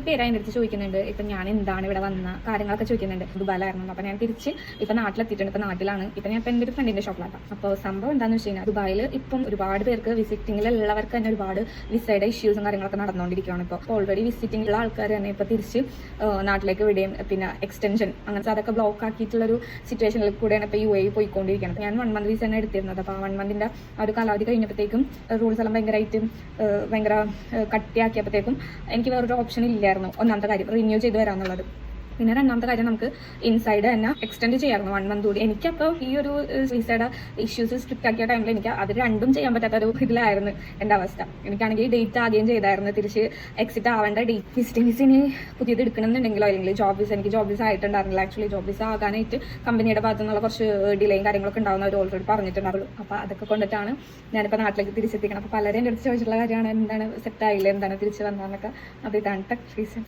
പേര് അതിൻ്റെ അടുത്ത് ചോദിക്കുന്നുണ്ട്. ഇപ്പം ഞാൻ എന്താണ് ഇവിടെ വന്ന കാര്യങ്ങളൊക്കെ ചോദിക്കുന്നുണ്ട്. ദുബായിലായിരുന്നു. അപ്പം ഞാൻ തിരിച്ച് ഇപ്പം നാട്ടിലെത്തിയിട്ടുണ്ട്. ഇപ്പം നാട്ടിലാണ്. ഇപ്പം ഞാൻ ഇപ്പം എൻ്റെ ഒരു ഫ്രണ്ടിൻ്റെ ഷോപ്പിലാക്കാം. അപ്പോൾ സംഭവം എന്താണെന്ന് വെച്ച് കഴിഞ്ഞാൽ ദുബായിൽ ഇപ്പം ഒരുപാട് പേർക്ക് വിസിറ്റിങ്ങിലുള്ളവർക്ക് തന്നെ ഒരുപാട് വിസയുടെ ഇഷ്യൂസും കാര്യങ്ങളൊക്കെ നടന്നുകൊണ്ടിരിക്കുകയാണ്. ഇപ്പോൾ ഓൾറെഡി വിസിറ്റിംഗിലുള്ള ആൾക്കാർ തന്നെ ഇപ്പോൾ തിരിച്ച് നാട്ടിലേക്ക് വിടുകയും പിന്നെ എക്സ്റ്റൻഷൻ അങ്ങനത്തെ അതൊക്കെ ബ്ലോക്ക് ആക്കിയിട്ടുള്ളൊരു സിറ്റുവേഷനിൽ കൂടെയാണ് ഇപ്പോൾ UAE പോയിക്കൊണ്ടിരിക്കുന്നത്. ഞാൻ 1 month വിസ തന്നെ എടുത്തിരുന്നത്. അപ്പോൾ 1 monthിൻ്റെ ആ ഒരു കാലാവധി കഴിഞ്ഞപ്പോഴത്തേക്കും റൂൾസ് എല്ലാം ഭയങ്കര കട്ടിയാക്കിയപ്പോഴത്തേക്കും എനിക്ക് വേറൊരു ഓപ്ഷൻ ഇല്ലായിരുന്നു. ഒന്നാമത്തെ കാര്യം റിന്യൂ ചെയ്ത് വരാമെന്നുള്ളത്. പിന്നെ രണ്ടാമത്തെ കാര്യം നമുക്ക് ഇൻസൈഡ് തന്നെ എക്സ്റ്റെൻഡ് ചെയ്യായിരുന്നു 1 month കൂടി. എനിക്കപ്പോൾ ഈ ഒരു വിസയുടെ ഇഷ്യൂസ് സ്ട്രിക്റ്റ് ആക്കിയ ടൈമിൽ എനിക്ക് അത് രണ്ടും ചെയ്യാൻ പറ്റാത്ത ഒരു ഇതിലായിരുന്നു എൻ്റെ അവസ്ഥ. എനിക്കാണെങ്കിൽ ഡേറ്റ് ആകുകയും ചെയ്തായിരുന്നു. തിരിച്ച് എക്സിറ്റ് ആവേണ്ട ഡേറ്റ് വിസിറ്റിംഗ് വിസിന് പുതിയത് എടുക്കണമെന്നുണ്ടെങ്കിലോ അല്ലെങ്കിൽ ജോബ് വിസ എനിക്ക് ജോബ് വിസ ആയിട്ടുണ്ടായിരുന്നില്ല. ആക്ച്വലി ജോബ് വിസ ആകാനായിട്ട് കമ്പനിയുടെ ഭാഗത്തു നിന്നുള്ള കുറച്ച് ഡിലേയും കാര്യങ്ങളൊക്കെ ഉണ്ടാവുന്ന അവർ ഓൾറെഡി പറഞ്ഞിട്ടുണ്ടാവുള്ളൂ. അപ്പോൾ അതൊക്കെ കൊണ്ടിട്ടാണ് ഞാനിപ്പോൾ നാട്ടിലേക്ക് തിരിച്ചെത്തിക്കണം. അപ്പോൾ പലരും എൻ്റെ അടുത്ത് ചോദിച്ചിട്ടുള്ള കാര്യമാണ് എന്താണ് സെറ്റായില്ല, എന്താണ് തിരിച്ച് വന്നതെന്നൊക്കെ. അപ്പോൾ ഇതാണ് റീസൺ.